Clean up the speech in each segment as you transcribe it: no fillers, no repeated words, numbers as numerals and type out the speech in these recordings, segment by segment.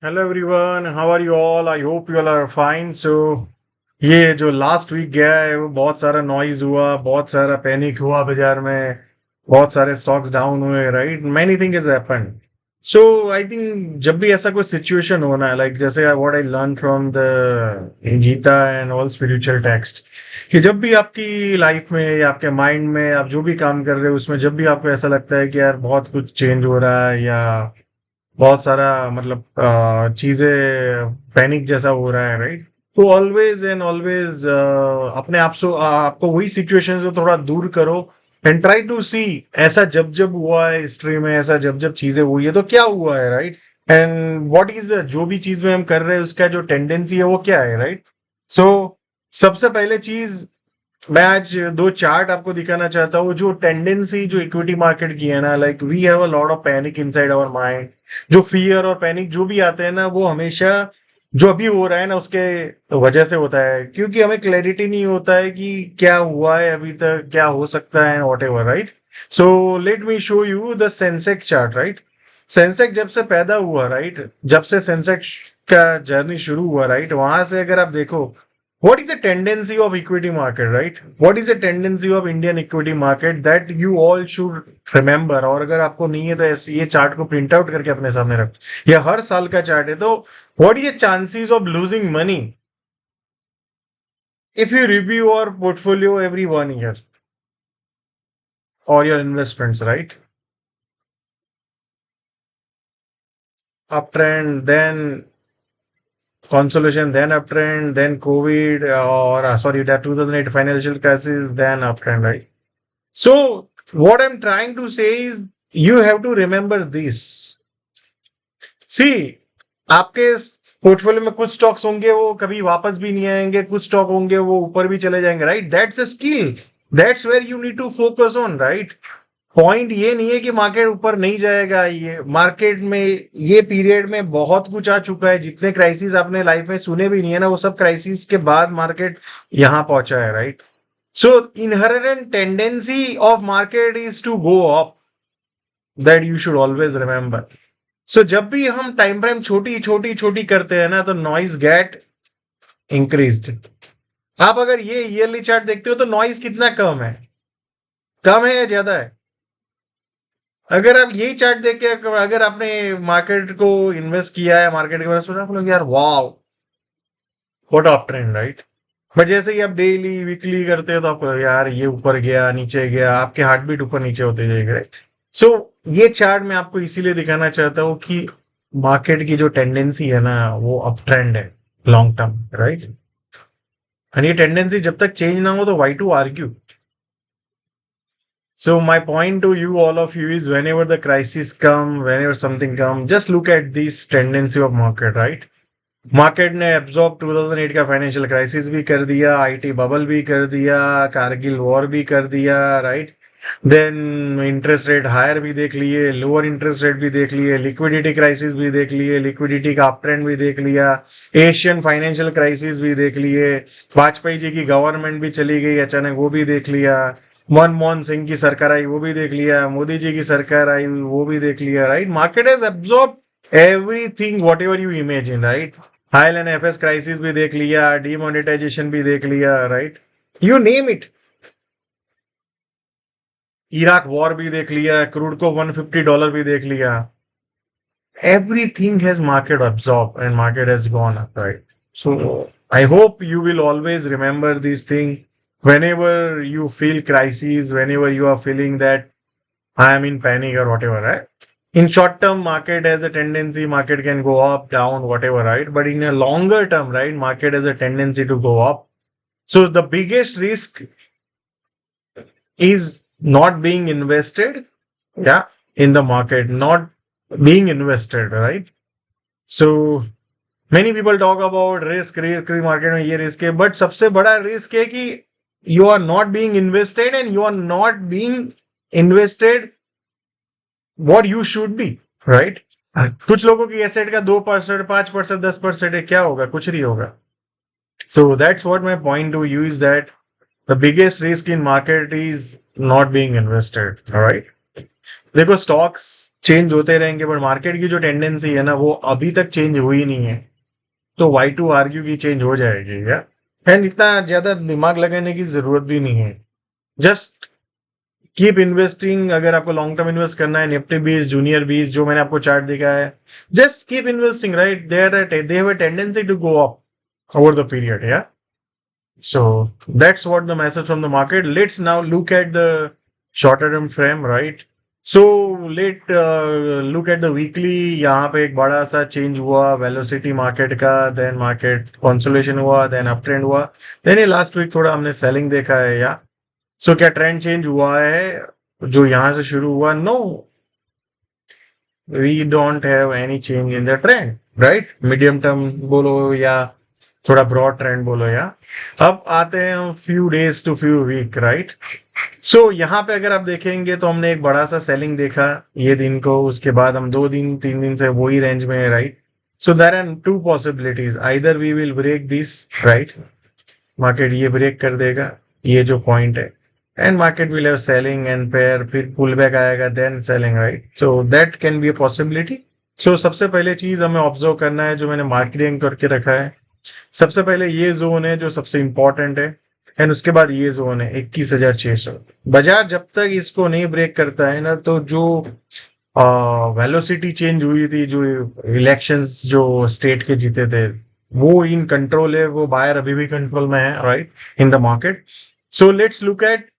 Hello everyone, how are you all? I hope you all are fine. ये जो last week गया है वो बहुत सारा नॉइज हुआ, बहुत सारा पैनिक हुआ बाजार में, बहुत सारे स्टॉक्स डाउन हुए, right? Many thing is happened. So I think जब भी ऐसा कोई सिचुएशन होना है, लाइक जैसे what I learn from the Gita and all spiritual text, कि जब भी आपकी लाइफ में या आपके माइंड में आप जो भी काम कर रहे हो उसमें जब भी आपको ऐसा लगता है कि यार बहुत कुछ चेंज हो रहा है या बहुत सारा मतलब चीजें पैनिक जैसा हो रहा है, राइट? तो ऑलवेज एंड ऑलवेज अपने आप से आपको वही सिचुएशन से थोड़ा दूर करो एंड ट्राई टू सी ऐसा जब जब हुआ है हिस्ट्री में, ऐसा जब जब चीजें हुई है तो क्या हुआ है, राइट? एंड व्हाट इज जो भी चीज में हम कर रहे हैं उसका जो टेंडेंसी है वो क्या है, राइट? सो सबसे पहले चीज, मैं आज दो चार्ट आपको दिखाना चाहता हूँ। जो टेंडेंसी जो इक्विटी मार्केट की है ना, like we have a lot of panic inside our mind. जो फियर और पैनिक जो भी आते हैं ना, वो हमेशा जो अभी हो रहा है ना उसके वजह से होता है, क्योंकि हमें क्लैरिटी नहीं होता है कि क्या हुआ है अभी तक, क्या हो सकता है, what ever, right? So let me show you the Sensex chart, right? Sensex जब से पैदा हुआ, राइट, जब से सेंसेक्स का जर्नी शुरू हुआ, राइट, वहां से अगर आप देखो what is the tendency of equity market, right? What is the tendency of Indian equity market that you all should remember? और अगर आपको नहीं है तो ये चार्ट को प्रिंट आउट करके अपने सामने रखो। यह हर साल का चार्ट है। तो what is the chances of losing money if you review your portfolio every 1 year or your investments, right? Uptrend, then consolation, then uptrend, then COVID, or sorry, that 2008 financial crisis, then uptrend, right? So, what I'm trying to say is you have to remember this. See, आपके portfolio में कुछ stocks होंगे वो कभी वापस भी नहीं आएंगे, कुछ स्टॉक होंगे वो ऊपर भी चले जाएंगे, right? That's a skill, that's where you need to focus on, right? Point ये नहीं है कि मार्केट ऊपर नहीं जाएगा। ये मार्केट में ये पीरियड में बहुत कुछ आ चुका है, जितने क्राइसिस आपने लाइफ में सुने भी नहीं है ना, वो सब क्राइसिस के बाद मार्केट यहाँ पहुंचा है, right? So inherent tendency of market is to go up. That you should always remember. So जब भी हम टाइम फ्रेम छोटी छोटी छोटी करते हैं ना तो नॉइज गेट इंक्रीज्ड। आप अगर ये ईयरली चार्ट देखते हो तो नॉइज कितना कम है, कम है या ज्यादा है? अगर आप यही चार्ट देख के अगर आपने मार्केट को इन्वेस्ट किया है, मार्केट के बारे में सुना, आप लोग यार wow what up trend, right? But जैसे ही आप डेली वीकली करते हो तो आपको यार ये ऊपर गया नीचे गया, आपके हार्ट बीट ऊपर नीचे होते जाएगा, राइट? सो ये चार्ट मैं आपको इसीलिए दिखाना चाहता हूँ कि मार्केट की जो टेंडेंसी है ना वो अप ट्रेंड है, लॉन्ग टर्म, राइट? और ये टेंडेंसी जब तक चेंज ना हो तो why to argue? So my point to you, all of you, is whenever the crisis come, whenever something come, just look at this tendency of market, right? Market ने absorb 2008 का financial crisis भी कर दिया, IT bubble भी कर दिया, Kargil war भी कर दिया, right? Then interest rate higher भी देख लिए, लोअर इंटरेस्ट रेट भी देख लिए, लिक्विडिटी क्राइसिस भी देख लिए, लिक्विडिटी का अप ट्रेंड भी देख लिया, एशियन फाइनेंशियल क्राइसिस भी देख लिए, वाजपेयी जी की गवर्नमेंट भी चली गई अचानक, वो भी देख लिया, मनमोहन सिंह की सरकार आई वो भी देख लिया, मोदी जी की सरकार आई वो भी देख लिया, right? Market has absorb everything whatever you imagine, right? IL and FS crisis भी देख लिया, डिमोनेटाइजेशन भी देख लिया, right? You name it. Iraq war भी देख लिया, क्रूड को $150 भी देख लिया। Everything has market absorbed and market has gone up, right? So I hope you will always remember this thing whenever you feel crisis, whenever you are feeling that I am in panic or whatever, right? In short term, market has a tendency, market can go up, down, whatever, right? But in a longer term, right, market has a tendency to go up. So the biggest risk is not being invested, yeah, in the market, not being invested, right? So many people talk about risk market में ये risk है, but सबसे बड़ा risk है कि you are not being invested and you are not being invested what you should be, right? कुछ लोगों की एसेट का 2%, 5%, 10% है, क्या होगा? कुछ नहीं होगा। सो that's what my point two you is that the biggest risk in market is not being invested, right? देखो स्टॉक्स चेंज होते रहेंगे, बट मार्केट की जो टेंडेंसी है ना वो अभी तक चेंज हुई नहीं है, तो वाई टू आर्ग्यू की चेंज हो जाएगी या। एंड इतना ज्यादा दिमाग लगाने की जरूरत भी नहीं है, जस्ट कीप इन्वेस्टिंग। अगर आपको लॉन्ग टर्म इन्वेस्ट करना है, निफ्टी 20, जूनियर 20, जो मैंने आपको चार्ट दिखाया है, just keep investing, right? They have a tendency to go up over the period, yeah. So that's what the message from the market. Let's now look at the shorter term frame, right? So look at the weekly. यहाँ पे एक बड़ा सा change हुआ velocity market का, then market consolidation हुआ, then up trend हुआ, then ये लास्ट वीक थोड़ा हमने सेलिंग देखा है, या। सो क्या ट्रेंड चेंज हुआ है जो यहाँ से शुरू हुआ? No, we don't have any change in the trend, right? Medium term बोलो या थोड़ा ब्रॉड ट्रेंड बोलो, या। अब आते हैं हम few days to few week, right? So यहाँ पे अगर आप देखेंगे तो हमने एक बड़ा सा सेलिंग देखा ये दिन को, उसके बाद हम 2 दिन 3 दिन से वही रेंज में है, right? So there are two possibilities, either we will break this, right? Market ये ब्रेक कर देगा ये जो पॉइंट है, and market will have selling and pair, फिर पुल बैक आएगा, then selling, right? So that can be a possibility. So सबसे पहले चीज हमें ऑब्जर्व करना है, जो मैंने मार्केटिंग करके रखा है, सबसे पहले ये जोन है जो सबसे इंपॉर्टेंट है, एंड उसके बाद ये जोन है 21,600। बाजार जब तक इसको नहीं ब्रेक करता है ना, तो जो वेलोसिटी चेंज हुई थी, जो इलेक्शंस जो स्टेट के जीते थे, वो इन कंट्रोल है, वो बायर अभी भी कंट्रोल में है, right, in the market. So let's look eight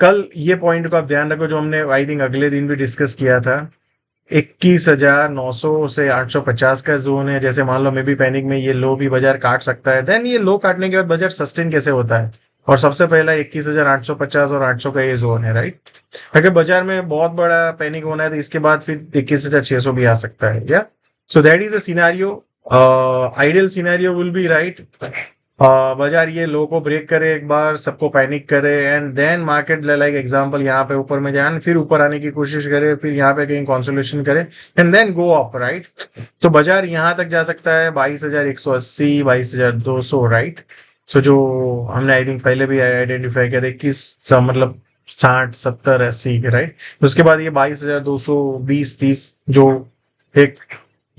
कल ये पॉइंट को आप ध्यान रखो, जो हमने आई थिंक अगले दिन भी डिस्कस किया था। 21,900 से 850 का जोन है। जैसे मान लो मे बी पैनिक में ये लो भी बाजार काट सकता है, देन ये लो काटने के बाद बाजार सस्टेन कैसे होता है? और सबसे पहला 21,850 और 800 का ये जोन है, राइट? अगर बाजार में बहुत बड़ा पैनिक होना है तो इसके बाद फिर 21,600 भी आ सकता है, या। So that is a scenario, ideal scenario will be, right, बाजार ये लो को ब्रेक करे एक बार, सबको पैनिक करे, and then market like example यहाँ पे ऊपर में जाए, फिर ऊपर आने की कोशिश करे, फिर यहाँ पे कहीं कंसोलिडेशन करे, and then go up, right? तो बाजार यहाँ तक जा सकता है 22,180, 22,200, राइट? सो जो हमने आई थिंक पहले भी आइडेंटिफाई किया था, 21 मतलब 60 70 80 के, राइट? उसके बाद ये 22,220 30 जो एक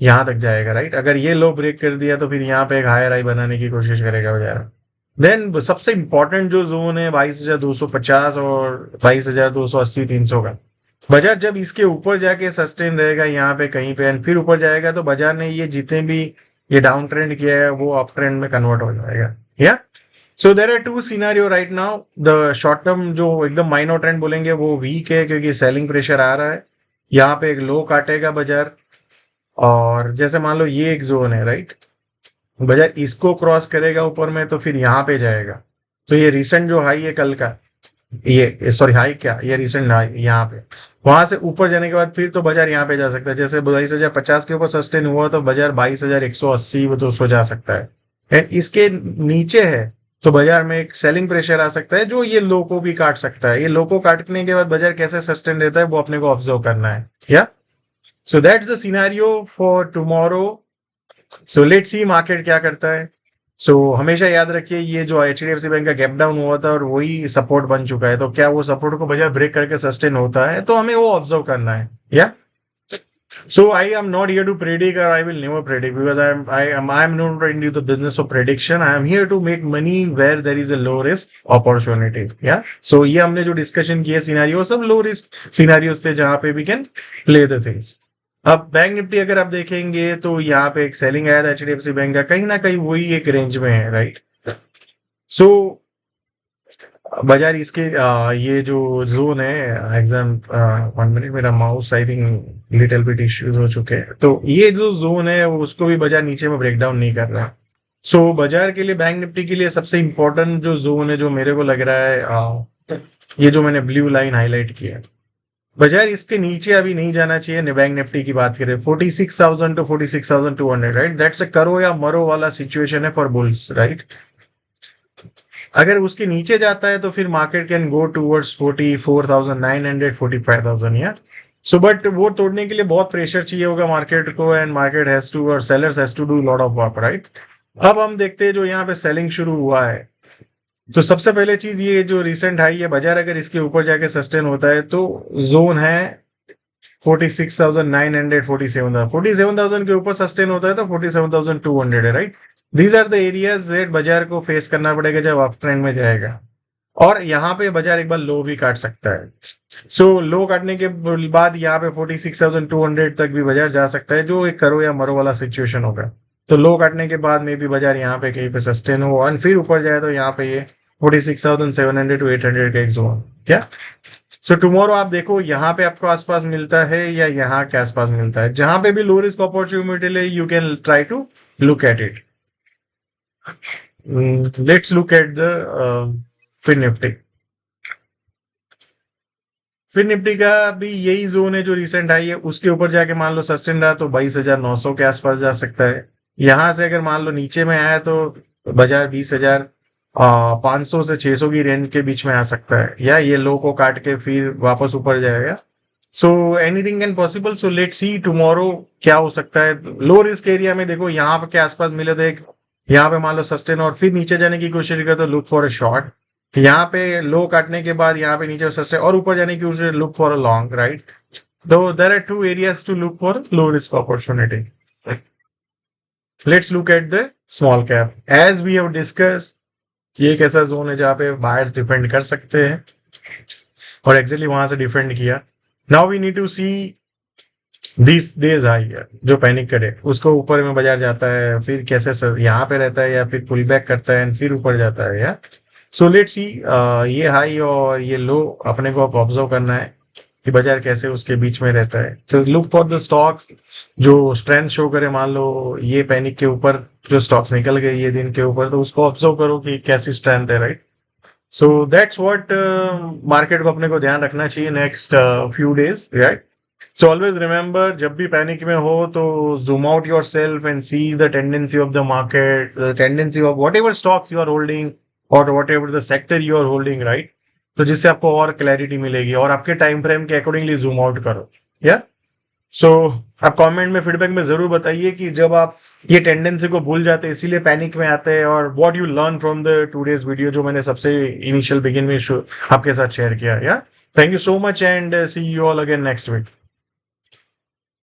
यहाँ तक जाएगा, राइट? अगर ये लो ब्रेक कर दिया तो फिर यहाँ पे एक हायर हाई बनाने की कोशिश करेगा बाजार। देन सबसे इंपॉर्टेंट जो जोन है 22,250 और 22,280 300 का, बाजार जब इसके ऊपर जाके सस्टेन रहेगा यहाँ पे कहीं पे, एंड फिर ऊपर जाएगा, तो बाजार ने ये जितने भी ये डाउन ट्रेंड किया है वो अप ट्रेंड में कन्वर्ट हो जाएगा, या। So there are two scenario right now. The short term जो एकदम माइनर ट्रेंड बोलेंगे वो वीक है, क्योंकि सेलिंग प्रेशर आ रहा है, यहाँ पे एक लो काटेगा बाजार, और जैसे मान लो ये एक जोन है, राइट, बाजार इसको क्रॉस करेगा ऊपर में तो फिर यहाँ पे जाएगा। तो ये रिसेंट जो हाई है कल का, ये सॉरी हाई क्या, ये रिसेंट हाई यहाँ पे, वहां से ऊपर जाने के बाद फिर तो बाजार यहाँ पे जा सकता है। जैसे 22,050 के ऊपर सस्टेन हुआ तो बाजार 22,180 200 जा सकता है, एंड इसके नीचे है तो बाजार में एक सेलिंग प्रेशर आ सकता है, जो ये लो को भी काट सकता है। ये लो को काटने के बाद बाजार कैसे सस्टेन रहता है वो अपने को ऑब्जर्व करना है, या। So that's the scenario for tomorrow. So let's see market क्या करता है। So हमेशा याद रखिए ये जो HDFC बैंक का गैप डाउन हुआ था और वही सपोर्ट बन चुका है, तो क्या वो सपोर्ट को बाजार ब्रेक करके सस्टेन होता है, तो हमें वो ऑब्जर्व करना है, या। So I am not here to predict, or I will never predict, because I am not into the business of prediction. I am here to make money where there is a low risk opportunity, yeah. So ये हमने जो discussion किए scenario सब low risk scenarios थे, जहां पे we can play the things। अब bank Nifty अगर आप देखेंगे तो यहाँ पे एक सेलिंग आया था HDFC बैंक का, कहीं ना कहीं वही एक रेंज में है, राइट? सो बाजार इसके ये जो जोन है एग्जाम 1 मिनट, मेरा mouse I think little bit issues हो चुके हैं, तो ये जो जोन है उसको भी बाजार नीचे में ब्रेक डाउन नहीं कर रहा है। सो बाजार के लिए, बैंक निफ्टी के लिए सबसे इंपॉर्टेंट जो जोन है, जो मेरे को लग रहा है, ये जो मैंने ब्लू लाइन हाईलाइट किया है, बाजार इसके नीचे अभी नहीं जाना चाहिए। बैंक निफ्टी की बात करें 46,000 to 46,200, राइट? दैट्स अ करो या मरो वाला सिचुएशन है फॉर बुल्स, राइट? अगर उसके नीचे जाता है तो फिर मार्केट कैन गो टूवर्ड्स 44,900 45,000, या। सो बट वो तोड़ने के लिए बहुत प्रेशर चाहिए होगा मार्केट को, एंड मार्केट हैज टू, और sellers has to do lot of work, right? अब हम देखते हैं जो यहाँ पे सेलिंग शुरू हुआ है, तो सबसे पहले चीज ये जो रिसेंट हाई है, बाजार अगर इसके ऊपर जाके सस्टेन होता है तो जोन है 46,900, 47,000 के ऊपर सस्टेन होता है तो 47,200 है, right. These are the areas rate बाजार को फेस करना पड़ेगा जब अप ट्रेंड में जाएगा, और यहाँ पे बाजार एक बार लो भी काट सकता है। सो लो काटने के बाद यहाँ पे 46,200 तक भी बाजार जा सकता है, जो एक करो या मरो वाला सिचुएशन होगा। तो लो काटने के बाद में भी बाजार यहाँ पे कहीं पे सस्टेन हो और फिर ऊपर जाए तो यहाँ पे ये 46,700 to 800 का एक जोन क्या। सो टुमारो आप देखो यहाँ पे आपको आसपास मिलता है या यहाँ के आसपास मिलता है, जहां पे भी लो रिस्क अपॉर्चुनिटी ले you can try to look at it. Let's look at the fin Nifty. फिर निफ्टी का भी यही जोन है जो रिसेंट आई है, उसके ऊपर जाके मान लो सस्टेन रहा तो 22,900 के आसपास जा सकता है। यहां से अगर मान लो नीचे में आया तो बाजार 20,500 से 600 की रेंज के बीच में आ सकता है, या ये लो को काट के फिर वापस ऊपर जाएगा। So anything can possible. So let's see tomorrow क्या हो सकता है। लो रिस्क एरिया में देखो यहाँ के आसपास मिले तो एक यहाँ पे मान लो सस्टेन और फिर नीचे जाने की कोशिश करे तो लुक फॉर अ शॉर्ट। यहाँ पे लो काटने के बाद यहाँ पे नीचे सस्टेन और ऊपर जाने की कोशिश look for a long, right. तो there are two areas to look for low risk opportunity. Let's look at the small cap. As we have discuss, ये एक ऐसा जोन है जहाँ पे बायर्स डिफेंड कर सकते हैं और एक्चुअली वहां से डिफेंड किया। Now we need to see this days high, जो पैनिक करे उसको ऊपर में बाजार जाता है, फिर कैसे यहाँ पे रहता है या फिर पुल बैक करता है फिर ऊपर जाता है, या। सो लेट्स सी ये हाई और ये लो अपने को ऑब्जर्व करना है कि बाजार कैसे उसके बीच में रहता है। तो लुक फॉर द स्टॉक्स जो स्ट्रेंथ शो करे। मान लो ये पैनिक के ऊपर जो स्टॉक्स निकल गए ये दिन के ऊपर, तो उसको ऑब्जर्व करो कि कैसी स्ट्रेंथ है, right. So that's what market को अपने को ध्यान रखना चाहिए next few days, right. So always remember, जब भी पैनिक में हो तो zoom out yourself and see the tendency of the market, the tendency of whatever stocks you are holding और whatever the sector you are holding, right. तो जिससे आपको और क्लैरिटी मिलेगी और आपके टाइम फ्रेम के accordingly zoom out करो, या। सो आप कमेंट में फीडबैक में जरूर बताइए कि जब आप ये टेंडेंसी को भूल जाते हैं इसीलिए पैनिक में आते हैं, और what you learn from the today's video जो मैंने सबसे इनिशियल बिगिन में आपके साथ शेयर किया, yeah. Thank you so much and see you all again next week.